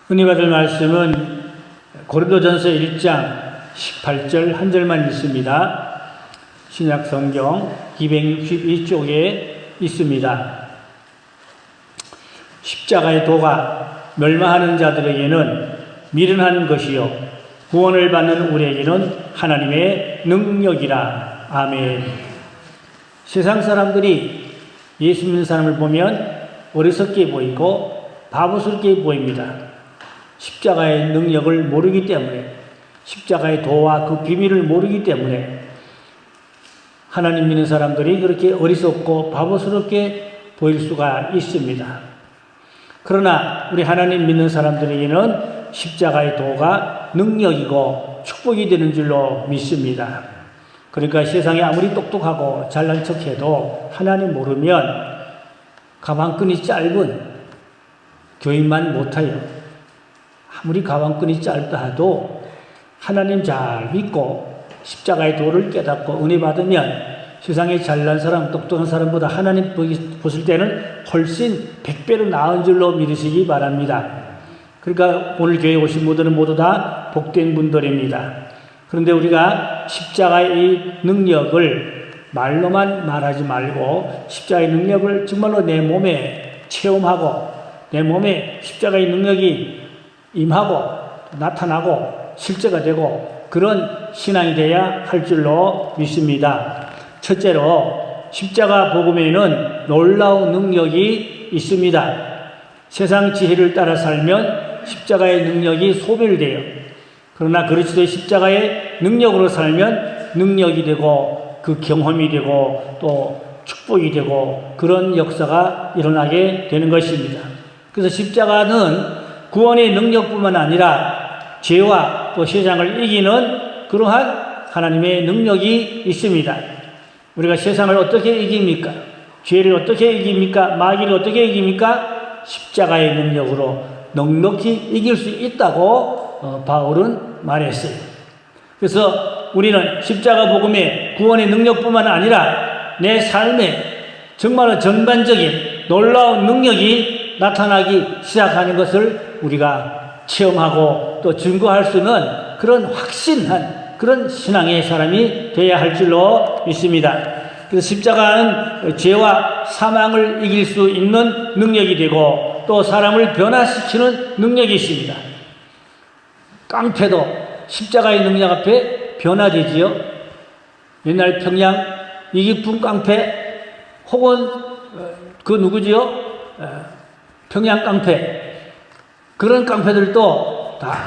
은혜 받을 말씀은 고린도전서 1장 18절 한 절만 있습니다. 신약성경 262쪽에 있습니다. 십자가의 도가 멸망하는 자들에게는 미련한 것이요 구원을 받는 우리에게는 하나님의 능력이라. 아멘. 세상 사람들이 예수 믿는 사람을 보면 어리석게 보이고 바보스럽게 보입니다. 십자가의 능력을 모르기 때문에, 십자가의 도와 그 비밀을 모르기 때문에 하나님 믿는 사람들이 그렇게 어리석고 바보스럽게 보일 수가 있습니다. 그러나 우리 하나님 믿는 사람들에게는 십자가의 도가 능력이고 축복이 되는 줄로 믿습니다. 그러니까 세상에 아무리 똑똑하고 잘난 척해도 하나님 모르면 가방끈이 짧은 교인만 못해요. 아무리 가방끈이 짧다 해도 하나님 잘 믿고 십자가의 도를 깨닫고 은혜 받으면 세상에 잘난 사람, 똑똑한 사람보다 하나님 보실 때는 훨씬 100배로 나은 줄로 믿으시기 바랍니다. 그러니까 오늘 교회에 오신 분들은 모두 다 복된 분들입니다. 그런데 우리가 십자가의 이 능력을 말로만 말하지 말고 십자가의 능력을 정말로 내 몸에 체험하고 내 몸에 십자가의 능력이 임하고 나타나고 실제가 되고 그런 신앙이 되어야 할 줄로 믿습니다. 첫째로 십자가 복음에는 놀라운 능력이 있습니다. 세상 지혜를 따라 살면 십자가의 능력이 소멸돼요. 그러나 그리스도의 십자가의 능력으로 살면 능력이 되고 그 경험이 되고 또 축복이 되고 그런 역사가 일어나게 되는 것입니다. 그래서 십자가는 구원의 능력뿐만 아니라 죄와 또 세상을 이기는 그러한 하나님의 능력이 있습니다. 우리가 세상을 어떻게 이깁니까? 죄를 어떻게 이깁니까? 마귀를 어떻게 이깁니까? 십자가의 능력으로 넉넉히 이길 수 있다고 바울은 말했어요. 그래서 우리는 십자가 복음의 구원의 능력뿐만 아니라 내 삶에 정말로 전반적인 놀라운 능력이 나타나기 시작하는 것을 우리가 체험하고 또 증거할 수 있는 그런 확신한 그런 신앙의 사람이 되어야 할 줄로 믿습니다. 그래서 십자가는 죄와 사망을 이길 수 있는 능력이 되고 또 사람을 변화시키는 능력이 있습니다. 깡패도 십자가의 능력 앞에 변화되지요. 옛날 평양 이기풍 깡패 혹은 그 누구지요? 평양 깡패 그런 깡패들도 다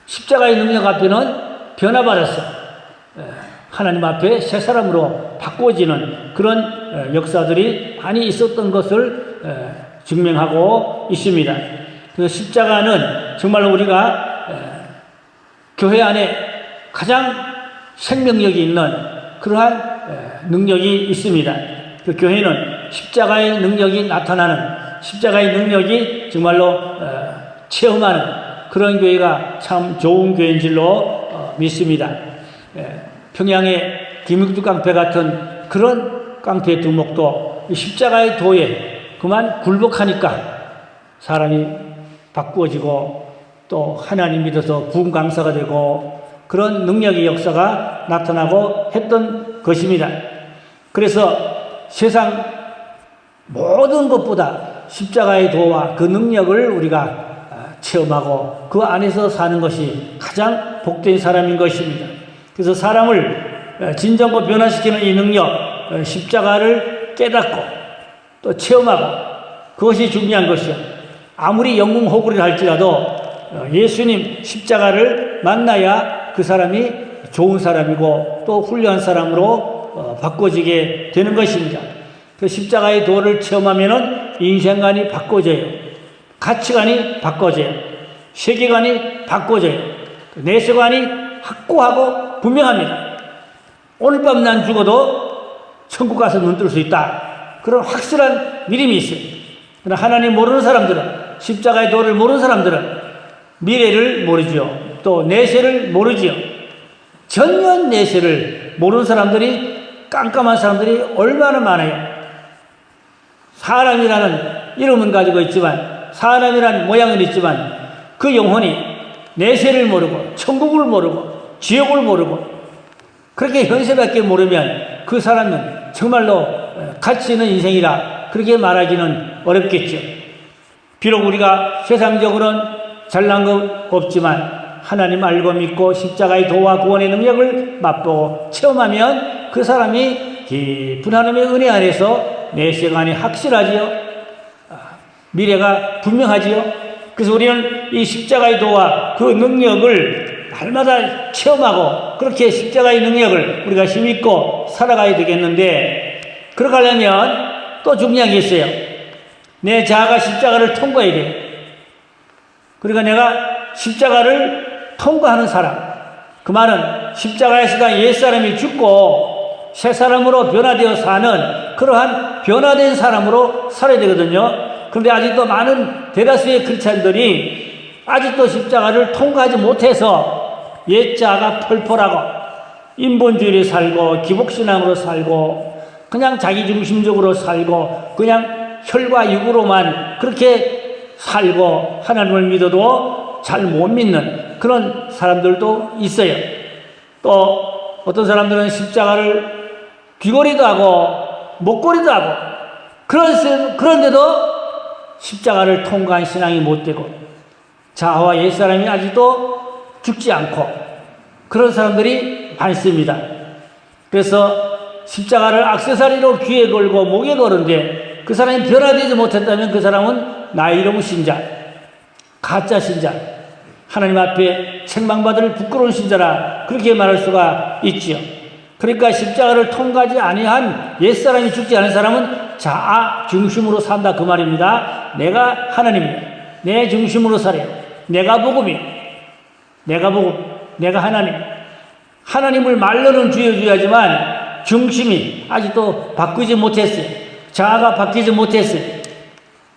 십자가의 능력 앞에는 변화받았어. 하나님 앞에 새 사람으로 바꿔지는 그런 역사들이 많이 있었던 것을 증명하고 있습니다. 그래서 십자가는 정말로 우리가 교회 안에 가장 생명력이 있는 그러한 능력이 있습니다. 그 교회는 십자가의 능력이 나타나는 십자가의 능력이 정말로 체험하는 그런 교회가 참 좋은 교회인 줄로 믿습니다. 평양의 김육두 깡패 같은 그런 깡패의 두목도 십자가의 도에 그만 굴복하니까 사람이 바꾸어지고 또 하나님 믿어서 부흥 강사가 되고 그런 능력의 역사가 나타나고 했던 것입니다. 그래서 세상 모든 것보다 십자가의 도와 그 능력을 우리가 체험하고 그 안에서 사는 것이 가장 복된 사람인 것입니다. 그래서 사람을 진정으로 변화시키는 이 능력, 십자가를 깨닫고 또 체험하고 그것이 중요한 것이요. 아무리 영웅 호구를 할지라도 예수님 십자가를 만나야 그 사람이 좋은 사람이고 또 훌륭한 사람으로 바꿔지게 되는 것입니다. 그 십자가의 도를 체험하면은 인생관이 바꿔져요. 가치관이 바꿔져요. 세계관이 바꿔져요. 내세관이 확고하고 분명합니다. 오늘 밤 난 죽어도 천국 가서 눈 뜰 수 있다. 그런 확실한 믿음이 있어요. 그러나 하나님 모르는 사람들은, 십자가의 도를 모르는 사람들은 미래를 모르죠. 또 내세를 모르죠. 전혀 내세를 모르는 사람들이, 깜깜한 사람들이 얼마나 많아요. 사람이라는 이름은 가지고 있지만, 사람이라는 모양은 있지만 그 영혼이 내세를 모르고 천국을 모르고 지옥을 모르고 그렇게 현세밖에 모르면 그 사람은 정말로 가치 있는 인생이라 그렇게 말하기는 어렵겠죠. 비록 우리가 세상적으로는 잘난 것 없지만 하나님 알고 믿고 십자가의 도와 구원의 능력을 맛보고 체험하면 그 사람이 깊은 하나님의 은혜 안에서 내세가 안에 확실하지요. 미래가 분명하지요. 그래서 우리는 이 십자가의 도와 그 능력을 날마다 체험하고 그렇게 십자가의 능력을 우리가 힘있고 살아가야 되겠는데 그렇게 하려면 또 중요한 게 있어요. 내 자아가 십자가를 통과해야 돼요. 그러니까 내가 십자가를 통과하는 사람, 그 말은 십자가에서 옛사람이 죽고 새 사람으로 변화되어 사는 그러한 변화된 사람으로 살아야 되거든요. 그런데 아직도 많은 대다수의 크리스찬들이 아직도 십자가를 통과하지 못해서 옛자아가 펄펄하고 인본주의를 살고 기복신앙으로 살고 그냥 자기중심적으로 살고 그냥 혈과 육으로만 그렇게 살고 하나님을 믿어도 잘 못 믿는 그런 사람들도 있어요. 또 어떤 사람들은 십자가를 귀걸이도 하고 목걸이도 하고 그런데도 십자가를 통과한 신앙이 못 되고 자아와 옛사람이 아직도 죽지 않고 그런 사람들이 많습니다. 그래서 십자가를 액세서리로 귀에 걸고 목에 거는데 그 사람이 변화되지 못했다면 그 사람은 나이로운 신자, 가짜 신자, 하나님 앞에 책망받을 부끄러운 신자라 그렇게 말할 수가 있지요. 그러니까 십자가를 통과하지 아니한 옛사람이 죽지 않은 사람은 자아 중심으로 산다 그 말입니다. 내가 하나님이야. 내 중심으로 살아요. 내가 복음이야. 내가 복음, 내가 하나님. 하나님을 말로는 주여주야지만 중심이 아직도 바꾸지 못했어요. 자아가 바뀌지 못했어요.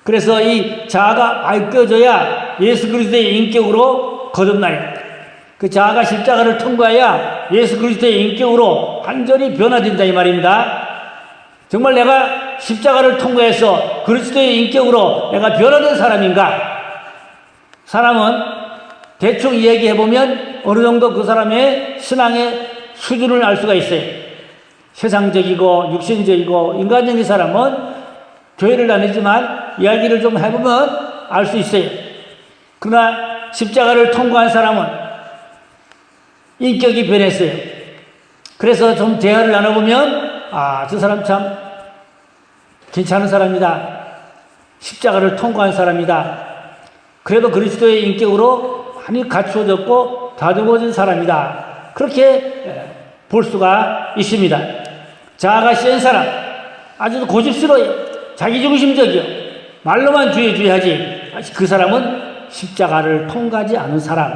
그래서 이 자아가 바뀌어져야 예수 그리스도의 인격으로 거듭나요. 그 자아가 십자가를 통과해야 예수 그리스도의 인격으로 완전히 변화된다 이 말입니다. 정말 내가 십자가를 통과해서 그리스도의 인격으로 내가 변화된 사람인가? 사람은 대충 이야기해보면 어느 정도 그 사람의 신앙의 수준을 알 수가 있어요. 세상적이고 육신적이고 인간적인 사람은 교회를 다니지만 이야기를 좀 해보면 알 수 있어요. 그러나 십자가를 통과한 사람은 인격이 변했어요. 그래서 좀 대화를 나눠보면 저 사람 참 괜찮은 사람이다. 십자가를 통과한 사람이다. 그래도 그리스도의 인격으로 많이 갖추어졌고 다듬어진 사람이다. 그렇게 볼 수가 있습니다. 자아가 센 사람, 아주 고집스러워요. 자기중심적이요. 말로만 주의하지. 그 사람은 십자가를 통과하지 않은 사람.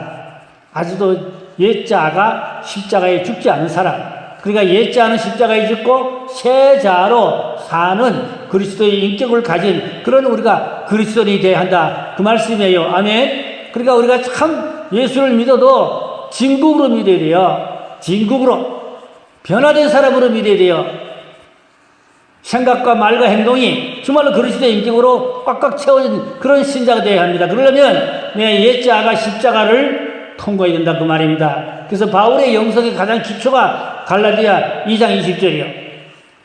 아직도 옛자아가 십자가에 죽지 않은 사람. 그러니까 옛자아는 십자가에 죽고 새 자아로 사는 그리스도의 인격을 가진 그런 우리가 그리스도인이 되어야 한다. 그 말씀이에요. 아멘. 그러니까 우리가 참 예수를 믿어도 진국으로 믿어야 돼요. 진국으로. 변화된 사람으로 믿어야 돼요. 생각과 말과 행동이 정말로 그리스도의 인격으로 꽉꽉 채워진 그런 신자가 되어야 합니다. 그러려면 내 옛자아가 십자가를 통과해야 된다 그 말입니다. 그래서 바울의 영성의 가장 기초가 갈라디아 2장 20절이요.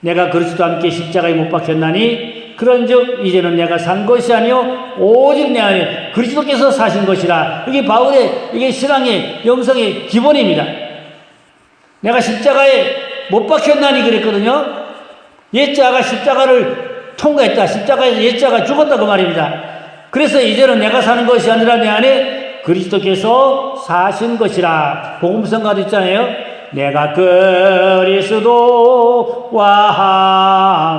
내가 그리스도와 함께 십자가에 못 박혔나니 그런즉 이제는 내가 산 것이 아니요 오직 내 안에 그리스도께서 사신 것이라. 이게 바울의 이게 신앙의 영성의 기본입니다. 내가 십자가에 못 박혔나니 그랬거든요. 옛자가 십자가를 통과했다. 십자가에서 옛자가 죽었다 그 말입니다. 그래서 이제는 내가 사는 것이 아니라 내 안에 그리스도께서 사신 것이라. 복음성가도 있잖아요. 내가 그리스도와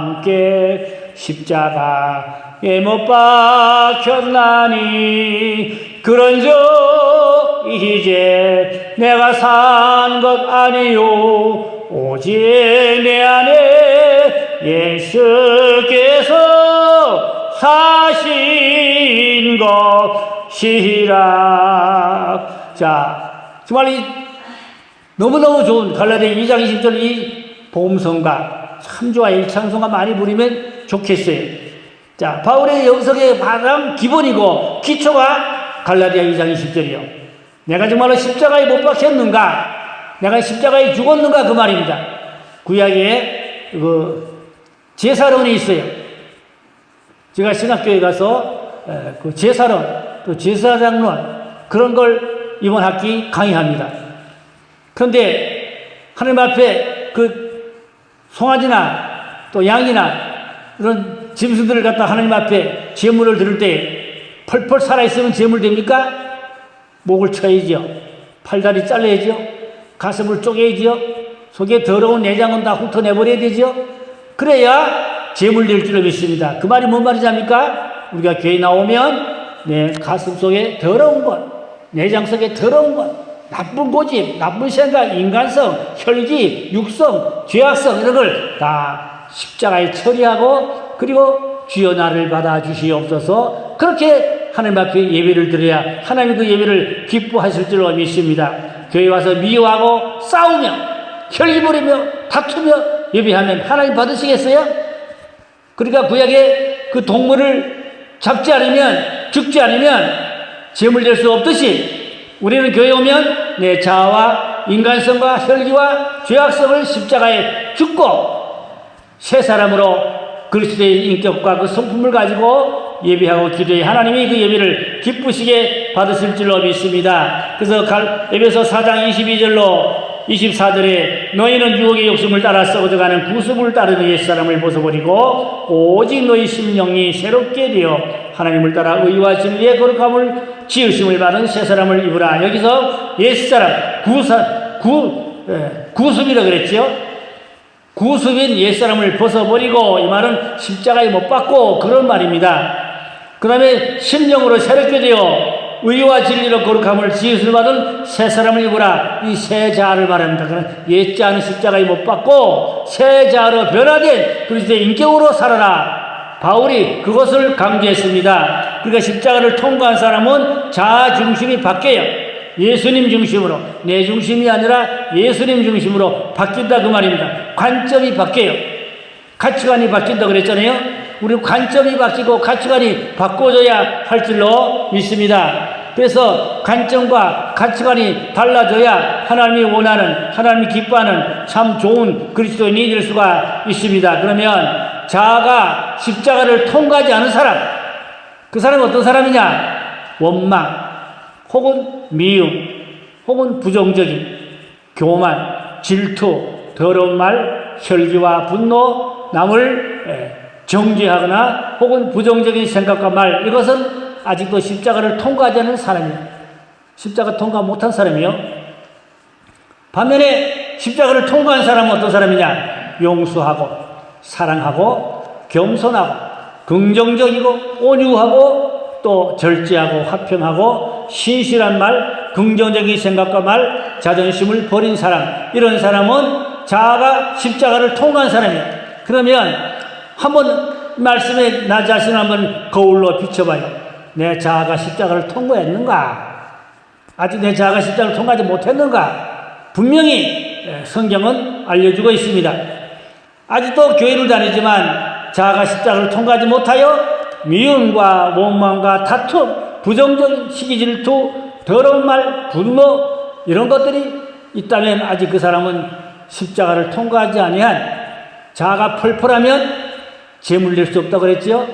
함께 십자가에 못 박혔나니 그런즉 이제 내가 산 것 아니요 오직 내 안에 예수께서 사신 것이라. 자, 정말 너무너무 좋은 갈라디아 2장 20절 이 복음성가 참 좋아요. 이 찬송가 많이 부르면 좋겠어요. 자, 바울의 영성의 가장 기본이고 기초가 갈라디아 2장 20절이요. 내가 정말로 십자가에 못 박혔는가? 내가 십자가에 죽었는가? 그 말입니다. 구약에 제사론이 있어요. 제가 신학교에 가서 그 제사론, 또 제사장론 그런 걸 이번 학기 강의합니다. 그런데 하나님 앞에 그 송아지나 또 양이나 이런 짐승들을 갖다 하나님 앞에 제물을 드릴 때 펄펄 살아있으면 제물 됩니까? 목을 쳐야지요. 팔다리 잘라야지요. 가슴을 쪼개야지요. 속에 더러운 내장은 다 훑어내버려야 되죠. 그래야 제물 될 줄로 믿습니다. 그 말이 뭔 말이지 합니까? 우리가 교회 나오면 내 가슴 속에 더러운 것, 내장 속에 더러운 것, 나쁜 고집, 나쁜 생각, 인간성, 혈기, 육성, 죄악성 이런 걸 다 십자가에 처리하고 그리고 주여 나를 받아주시옵소서 그렇게 하나님 앞에 예배를 드려야 하나님 그 예배를 기뻐하실 줄로 믿습니다. 교회 와서 미워하고 싸우며 혈기 부리며 다투며 예배하면 하나님 받으시겠어요? 그러니까 구약에 그 동물을 잡지 않으면 죽지 않으면 제물 될 수 없듯이 우리는 교회 오면 내 자아와 인간성과 혈기와 죄악성을 십자가에 죽고 새 사람으로 그리스도의 인격과 그 성품을 가지고 예배하고 기도해 하나님이 그 예배를 기쁘시게 받으실 줄로 믿습니다. 그래서 에베소 4장 22절로 24절에 너희는 유혹의 욕심을 따라 썩어져가는 구습을 따르는 옛사람을 벗어버리고 오직 너희 심령이 새롭게 되어 하나님을 따라 의와 진리의 거룩함을 지으심을 받은 새사람을 입으라. 여기서 옛사람 구습이라고 그랬죠. 구습인 옛사람을 벗어버리고 이 말은 십자가에 못 박고 그런 말입니다. 그 다음에 심령으로 새롭게 되어 의와 진리로 거룩함을 지으심을 받은 새 사람을 입으라. 이 새 자아를 말합니다. 그러나 옛 자는 십자가에 못 박고 새 자아로 변화된 그리스도의 인격으로 살아라. 바울이 그것을 강조했습니다. 그러니까 십자가를 통과한 사람은 자아 중심이 바뀌어요. 예수님 중심으로, 내 중심이 아니라 예수님 중심으로 바뀐다 그 말입니다. 관점이 바뀌어요. 가치관이 바뀐다 그랬잖아요. 우리 관점이 바뀌고 가치관이 바꿔져야 할 줄로 믿습니다. 그래서 관점과 가치관이 달라져야 하나님이 원하는, 하나님이 기뻐하는 참 좋은 그리스도인이 될 수가 있습니다. 그러면 자아가 십자가를 통과하지 않은 사람, 그 사람은 어떤 사람이냐? 원망, 혹은 미움, 혹은 부정적인 교만, 질투, 더러운 말, 혈기와 분노, 남을 정죄하거나 혹은 부정적인 생각과 말, 이것은 아직도 십자가를 통과하지 않은 사람이에요. 십자가 통과 못한 사람이요. 반면에 십자가를 통과한 사람은 어떤 사람이냐? 용서하고 사랑하고 겸손하고 긍정적이고 온유하고 또 절제하고 화평하고 신실한 말, 긍정적인 생각과 말, 자존심을 버린 사람, 이런 사람은 자아가 십자가를 통과한 사람이에요. 그러면 한번 말씀에 나 자신을 한번 거울로 비춰봐요. 내 자아가 십자가를 통과했는가? 아직 내 자아가 십자가를 통과하지 못했는가? 분명히 성경은 알려주고 있습니다. 아직도 교회를 다니지만 자아가 십자가를 통과하지 못하여 미움과 원망과 다툼, 부정적인 시기질투, 더러운 말, 분노 이런 것들이 있다면 아직 그 사람은 십자가를 통과하지 아니한 자아가 펄펄하면 제물될 수 없다고 그랬지요.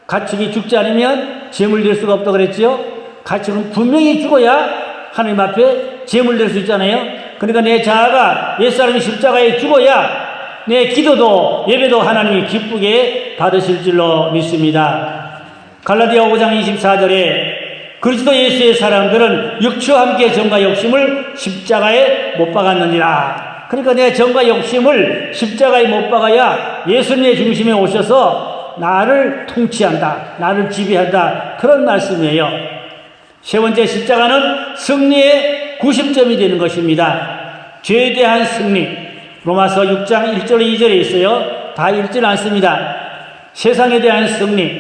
가축이 죽지 않으면 제물될 수가 없다고 그랬지요. 가축은 분명히 죽어야 하나님 앞에 제물될 수 있잖아요. 그러니까 내 자아가 옛사람이 십자가에 죽어야 내 기도도 예배도 하나님이 기쁘게 받으실 줄로 믿습니다. 갈라디아 5장 24절에 그리스도 예수의 사람들은 육체와 함께 정과 욕심을 십자가에 못 박았느니라. 그러니까 내 정과 욕심을 십자가에 못 박아야 예수님의 중심에 오셔서 나를 통치한다, 나를 지배한다, 그런 말씀이에요. 세 번째, 십자가는 승리의 90점이 되는 것입니다. 죄에 대한 승리, 로마서 6장 1절 2절에 있어요. 다 읽지는 않습니다. 세상에 대한 승리,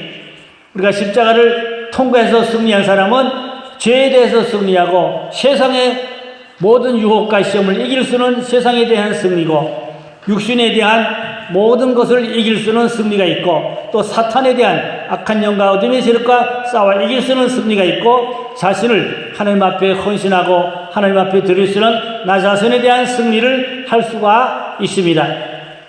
우리가 십자가를 통과해서 승리한 사람은 죄에 대해서 승리하고 세상의 모든 유혹과 시험을 이길 수는 세상에 대한 승리고 육신에 대한 모든 것을 이길 수는 승리가 있고 또 사탄에 대한 악한 영과 어둠의 세력과 싸워 이길 수는 승리가 있고 자신을 하나님 앞에 헌신하고 하나님 앞에 드릴 수는 나 자신에 대한 승리를 할 수가 있습니다.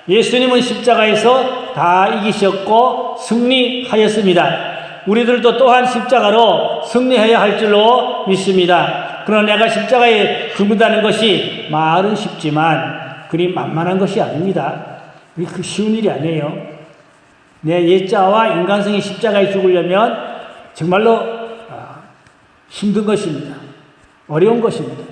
예수님은 십자가에서 다 이기셨고 승리하였습니다. 우리들도 또한 십자가로 승리해야 할 줄로 믿습니다. 그러나 내가 십자가에 죽는다는 것이 말은 쉽지만 그리 만만한 것이 아닙니다. 그 쉬운 일이 아니에요. 내 옛자와 인간성이 십자가에 죽으려면 정말로 힘든 것입니다. 어려운 것입니다.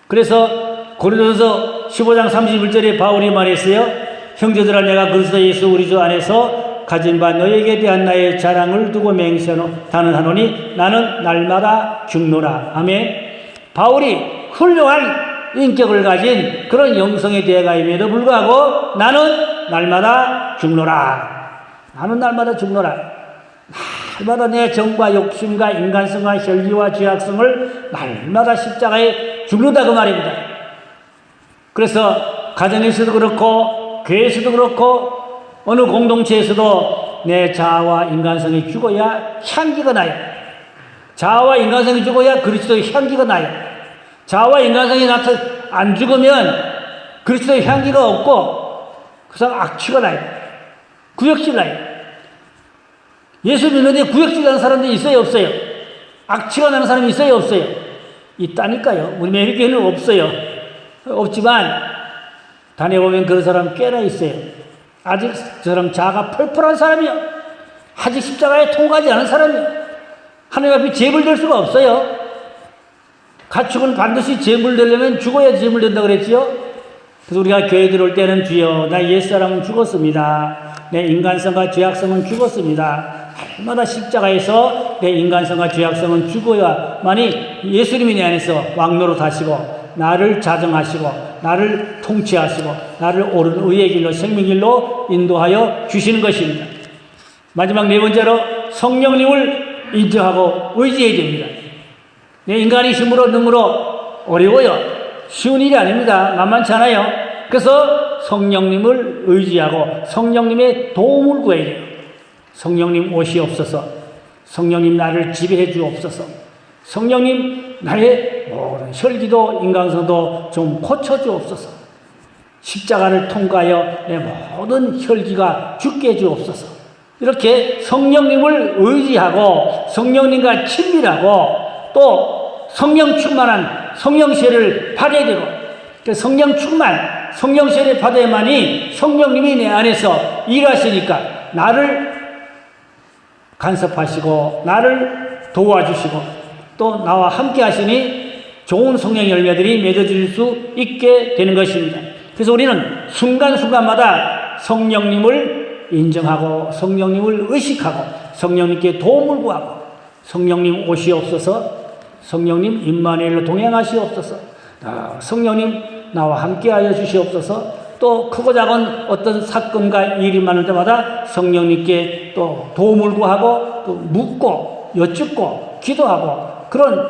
그래서 고린도전서 15장 31절에 바울이 말했어요. 형제들아 내가 그리스도 예수 우리 주 안에서 가진 바 너에게 대한 나의 자랑을 두고 단언하노니 나는 날마다 죽노라. 아멘. 바울이 훌륭한 인격을 가진 그런 영성의 대가임에도 불구하고 나는 날마다 죽노라. 나는 날마다 죽노라. 날마다 내 정과 욕심과 인간성과 혈기와 죄악성을 날마다 십자가에 죽는다 그 말입니다. 그래서 가정에서도 그렇고 교회에서도 그렇고 어느 공동체에서도 내 자아와 인간성이 죽어야 향기가 나요. 자아와 인간성이 죽어야 그리스도의 향기가 나요. 자아와 인간성이 안 죽으면 그리스도의 향기가 없고 그 사람 악취가 나요. 구역질 나요. 예수 믿는데 구역질 나는 사람들이 있어요, 없어요? 악취가 나는 사람이 있어요, 없어요? 있다니까요. 우리 매일교회는 없어요. 없지만 다녀보면 그런 사람 꽤나 있어요. 아직 저 사람 자아가 펄펄한 사람이요. 아직 십자가에 통과하지 않은 사람이요. 하나님 앞에 제물될 수가 없어요. 가축은 반드시 제물되려면 죽어야 제물된다고 그랬지요. 그래서 우리가 교회 들어올 때는 주여 나 옛사람은 죽었습니다. 내 인간성과 죄악성은 죽었습니다. 날마다 십자가에서 내 인간성과 죄악성은 죽어야만이 예수님이 내 안에서 왕노릇 하시고 나를 자정하시고 나를 통치하시고 나를 옳은 의의 길로 생명 길로 인도하여 주시는 것입니다. 마지막 네 번째로 성령님을 인정하고 의지해야 됩니다. 내 인간의 힘으로 능으로 어려워요. 쉬운 일이 아닙니다. 만만치 않아요. 그래서 성령님을 의지하고 성령님의 도움을 구해야 돼요. 성령님 오시옵소서. 성령님 나를 지배해 주옵소서. 성령님 나의 모든 혈기도 인간성도 좀 고쳐주옵소서. 십자가를 통과하여 내 모든 혈기가 죽게 해주옵소서. 이렇게 성령님을 의지하고 성령님과 친밀하고 또 성령 충만한 성령세를 받아야 되고 성령 충만, 성령세를 받아야만이 성령님이 내 안에서 일하시니까 나를 간섭하시고 나를 도와주시고 또 나와 함께 하시니 좋은 성령 열매들이 맺어질 수 있게 되는 것입니다. 그래서 우리는 순간순간마다 성령님을 인정하고 성령님을 의식하고 성령님께 도움을 구하고 성령님 오시옵소서. 성령님 임마누엘로 동행하시옵소서. 성령님 나와 함께하여 주시옵소서. 또 크고 작은 어떤 사건과 일이 많을 때마다 성령님께 또 도움을 구하고 또 묻고 여쭙고 기도하고 그런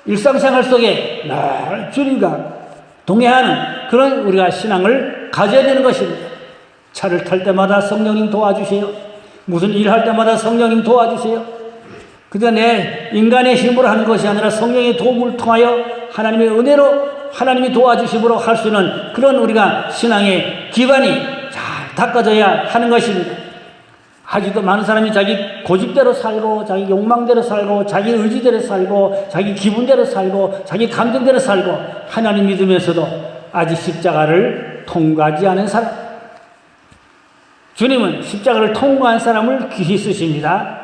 일상생활 속에 날 주님과 동행하는 그런 우리가 신앙을 가져야 되는 것입니다. 차를 탈 때마다 성령님 도와주세요. 무슨 일 할 때마다 성령님 도와주세요. 그저 내 인간의 힘으로 하는 것이 아니라 성령의 도움을 통하여 하나님의 은혜로 하나님이 도와주심으로 할 수 있는 그런 우리가 신앙의 기반이 잘 닦아져야 하는 것입니다. 아직도 많은 사람이 자기 고집대로 살고 자기 욕망대로 살고 자기 의지대로 살고 자기 기분대로 살고 자기 감정대로 살고 하나님 믿으면서도 아직 십자가를 통과하지 않은 사람. 주님은 십자가를 통과한 사람을 귀히 쓰십니다.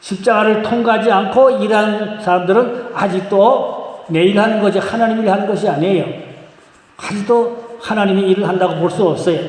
십자가를 통과하지 않고 일하는 사람들은 아직도 내 일하는 거지 하나님 일 하는 것이 아니에요. 아직도 하나님이 일을 한다고 볼 수 없어요.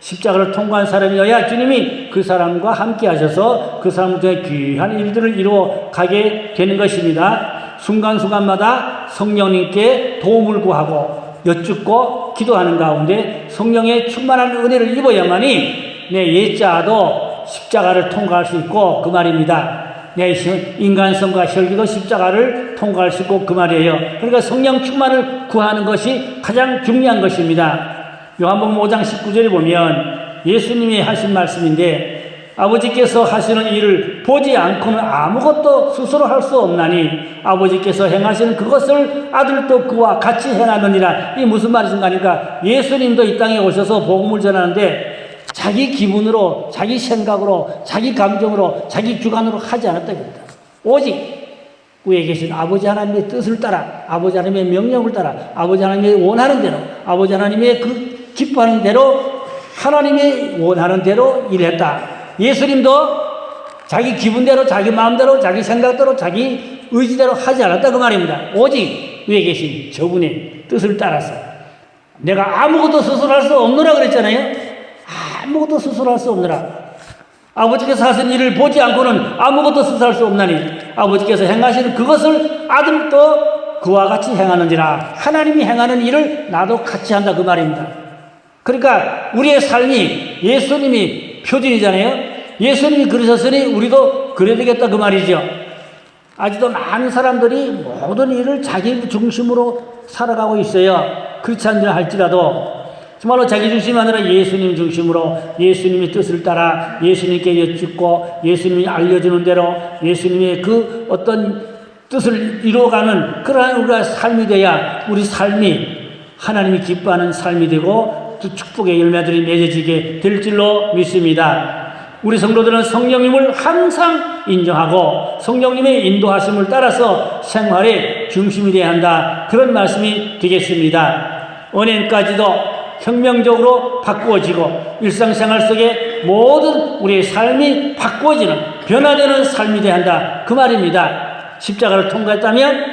십자가를 통과한 사람이어야 주님이 그 사람과 함께 하셔서 그 사람을 통해 귀한 일들을 이루어 가게 되는 것입니다. 순간순간마다 성령님께 도움을 구하고 여쭙고 기도하는 가운데 성령의 충만한 은혜를 입어야만이 내 옛자도 십자가를 통과할 수 있고 그 말입니다. 내 인간성과 혈기도 십자가를 통과할 수 있고 그 말이에요. 그러니까 성령 충만을 구하는 것이 가장 중요한 것입니다. 요한복음 5장 19절에 보면 예수님이 하신 말씀인데 아버지께서 하시는 일을 보지 않고는 아무것도 스스로 할 수 없나니 아버지께서 행하시는 그것을 아들도 그와 같이 행하느니라. 이게 무슨 말인가 하니까 예수님도 이 땅에 오셔서 복음을 전하는데 자기 기분으로, 자기 생각으로, 자기 감정으로, 자기 주관으로 하지 않았다겠다. 오직 위에 계신 아버지 하나님의 뜻을 따라, 아버지 하나님의 명령을 따라, 아버지 하나님의 원하는 대로, 아버지 하나님의 그 기뻐하는 대로, 하나님의 원하는 대로 일했다. 예수님도 자기 기분대로, 자기 마음대로, 자기 생각대로, 자기 의지대로 하지 않았다 그 말입니다. 오직 위에 계신 저분의 뜻을 따라서. 내가 아무것도 스스로 할 수 없노라 그랬잖아요. 아무것도 스스로 할 수 없노라. 아버지께서 하신 일을 보지 않고는 아무것도 스스로 할 수 없나니 아버지께서 행하시는 그것을 아들도 그와 같이 행하는지라. 하나님이 행하는 일을 나도 같이 한다 그 말입니다. 그러니까 우리의 삶이 예수님이 표준이잖아요. 예수님이 그러셨으니 우리도 그래야 되겠다 그 말이죠. 아직도 많은 사람들이 모든 일을 자기 중심으로 살아가고 있어요. 그렇지 않냐 할지라도 정말로 자기 중심이 아니라 예수님 중심으로 예수님의 뜻을 따라 예수님께 여쭙고 예수님이 알려주는 대로 예수님의 그 어떤 뜻을 이루어가는 그러한 우리가 삶이 돼야 우리 삶이 하나님이 기뻐하는 삶이 되고 또 축복의 열매들이 맺어지게 될 줄로 믿습니다. 우리 성도들은 성령님을 항상 인정하고 성령님의 인도하심을 따라서 생활의 중심이 되어야 한다. 그런 말씀이 되겠습니다. 은행까지도 혁명적으로 바꾸어지고 일상생활 속에 모든 우리의 삶이 바꾸어지는 변화되는 삶이 되어야 한다. 그 말입니다. 십자가를 통과했다면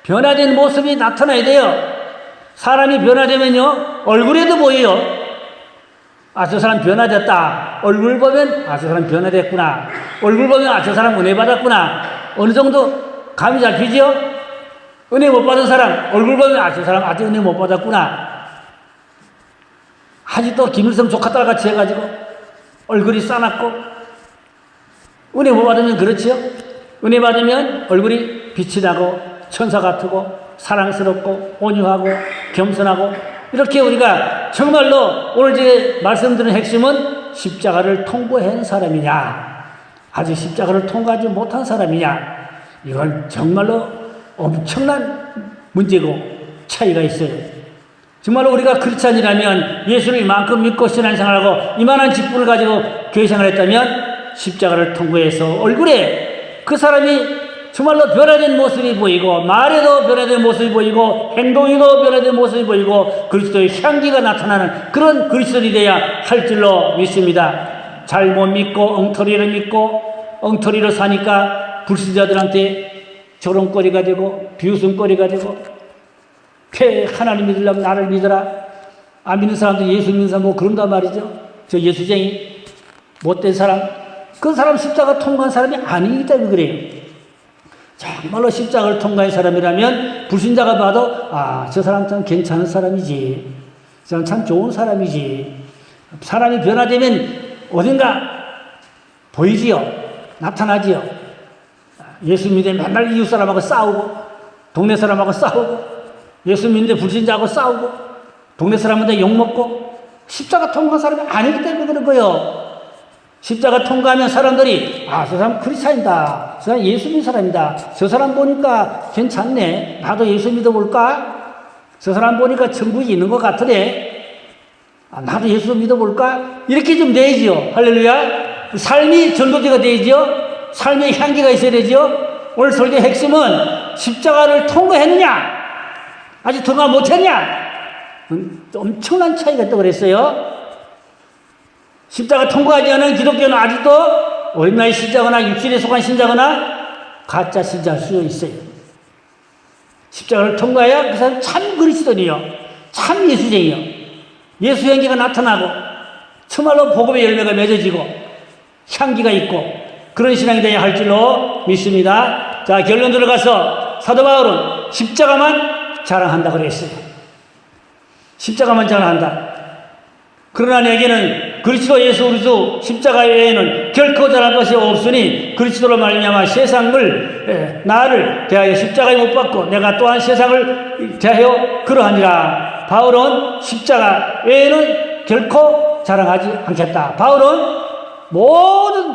변화된 모습이 나타나야 돼요. 사람이 변화되면요 얼굴에도 보여요. 아, 저 사람 변화됐다. 얼굴 보면 아, 저 사람 변화됐구나. 얼굴 보면 아, 저 사람 은혜 받았구나. 어느 정도 감이 잡히죠? 은혜 못 받은 사람 얼굴 보면 아, 저 사람 아직 은혜 못 받았구나. 아직도 김일성 조카딸 같이 해가지고 얼굴이 싸납고 은혜 못 받으면 그렇지요? 은혜 받으면 얼굴이 빛이 나고 천사 같고 사랑스럽고 온유하고 겸손하고 이렇게 우리가 정말로 오늘 제가 말씀드린 핵심은 십자가를 통과한 사람이냐 아직 십자가를 통과하지 못한 사람이냐 이건 정말로 엄청난 문제고 차이가 있어요. 정말로 우리가 크리스찬이라면 예수를 이만큼 믿고 신앙생활하고 이만한 직분을 가지고 교회생활을 했다면 십자가를 통과해서 얼굴에 그 사람이 정말로 변화된 모습이 보이고 말에도 변화된 모습이 보이고 행동에도 변화된 모습이 보이고 그리스도의 향기가 나타나는 그런 그리스도인이 되어야 할 줄로 믿습니다. 잘못 믿고 엉터리를 믿고 엉터리로 사니까 불신자들한테 조롱거리가 되고 비웃음거리가 되고 하나님 믿으려면 나를 믿어라. 안 믿는 사람도 예수 믿는 사람 뭐 그런단 말이죠. 저 예수쟁이 못된 사람 그 사람 십자가 통과한 사람이 아니기 때문에 그래요. 정말로 십자가를 통과한 사람이라면 불신자가 봐도 아, 저 사람 참 괜찮은 사람이지. 저 사람 참 좋은 사람이지. 사람이 변화되면 어딘가 보이지요. 나타나지요. 예수 믿으면 맨날 이웃 사람하고 싸우고 동네 사람하고 싸우고 예수 믿는데 불신자하고 싸우고 동네 사람한테 욕먹고 십자가 통과한 사람이 아니기 때문에 그런 거예요. 십자가 통과하면 사람들이 아, 저 사람 크리스찬이다. 저 사람 예수 믿는 사람이다. 저 사람 보니까 괜찮네. 나도 예수 믿어볼까? 저 사람 보니까 천국이 있는 것 같으네. 아, 나도 예수 믿어볼까? 이렇게 좀 되지요. 할렐루야. 삶이 전도지가 되지요. 삶의 향기가 있어야 되죠. 오늘 설교 핵심은 십자가를 통과했냐? 아직 통과 못했냐? 엄청난 차이가 있다고 그랬어요. 십자가 통과하지 않은 기독교는 아직도 어린 나이 신자거나 육신에 속한 신자거나 가짜 신자일 수 있어요. 십자가를 통과해야 그 사람 참 그리스도인이요. 참 예수쟁이요. 예수 향기가 나타나고 정말로 복음의 열매가 맺어지고 향기가 있고 그런 신앙이 되어야 할 줄로 믿습니다. 자, 결론 들어가서 사도 바울은 십자가만 자랑한다 그랬어요. 십자가만 자랑한다. 그러나 내게는 그리스도 예수 그리스도 십자가 외에는 결코 자랑할 것이 없으니 그리스도로 말미암아 세상을 나를 대하여 십자가에 못 박고 내가 또한 세상을 대하여 그러하니라. 바울은 십자가 외에는 결코 자랑하지 않겠다. 바울은 모든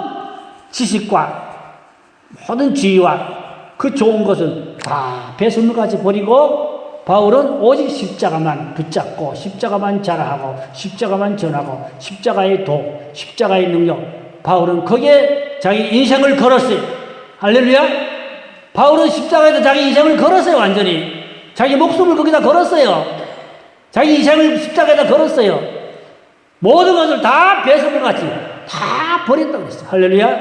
지식과 모든 지위와 그 좋은 것은 다 배설물같이 버리고 바울은 오직 십자가만 붙잡고 십자가만 자랑하고 십자가만 전하고 십자가의 도, 십자가의 능력, 바울은 거기에 자기 인생을 걸었어요. 할렐루야. 바울은 십자가에서 자기 인생을 걸었어요. 완전히 자기 목숨을 거기다 걸었어요. 자기 인생을 십자가에다 걸었어요. 모든 것을 다 배설물같이 다 버렸다고 그랬어요. 할렐루야.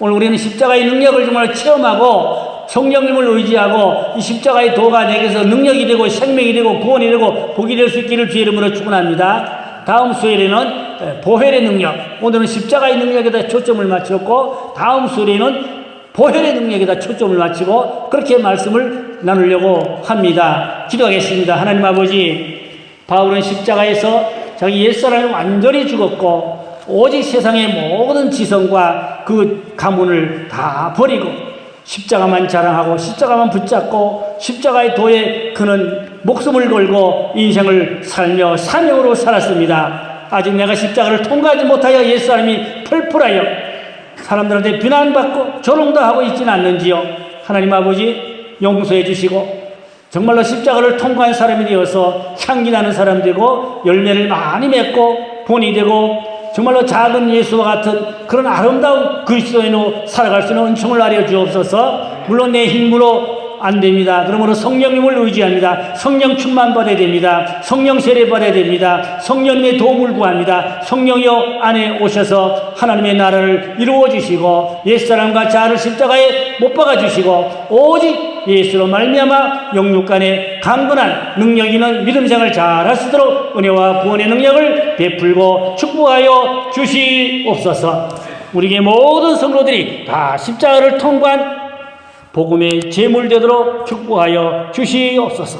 오늘 우리는 십자가의 능력을 정말 체험하고 성령님을 의지하고 이 십자가의 도가 내게서 능력이 되고 생명이 되고 구원이 되고 복이 될 수 있기를 주의 이름으로 축원합니다. 다음 수요일에는 보혈의 능력, 오늘은 십자가의 능력에다 초점을 맞췄고 다음 수요일에는 보혈의 능력에다 초점을 맞추고 그렇게 말씀을 나누려고 합니다. 기도하겠습니다. 하나님 아버지, 바울은 십자가에서 자기 옛사람이 완전히 죽었고 오직 세상의 모든 지성과 그 가문을 다 버리고 십자가만 자랑하고 십자가만 붙잡고 십자가의 도에 그는 목숨을 걸고 인생을 살며 사명으로 살았습니다. 아직 내가 십자가를 통과하지 못하여 옛사람이 펄펄하여 사람들한테 비난받고 조롱도 하고 있지는 않는지요. 하나님 아버지, 용서해 주시고 정말로 십자가를 통과한 사람이 되어서 향기 나는 사람 되고 열매를 많이 맺고 본이 되고 정말로 작은 예수와 같은 그런 아름다운 그리스도인으로 살아갈 수 있는 은총을 알려 주옵소서. 물론 내 힘으로 안 됩니다. 그러므로 성령님을 의지합니다. 성령 충만 받아야 됩니다. 성령 세례 받아야 됩니다. 성령님의 도움을 구합니다. 성령이여 안에 오셔서 하나님의 나라를 이루어 주시고 옛사람과 자아를 십자가에 못 박아 주시고 오직 예수로 말미암아 영육간에 강건한 능력 있는 믿음 생활 잘 하시도록 은혜와 구원의 능력을 베풀고 축복하여 주시옵소서. 우리에게 모든 성도들이 다 십자가를 통과한 복음의 제물되도록 축복하여 주시옵소서.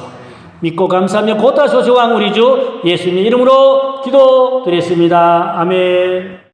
믿고 감사하며 곧다 소소한 우리 주 예수님의 이름으로 기도드렸습니다. 아멘.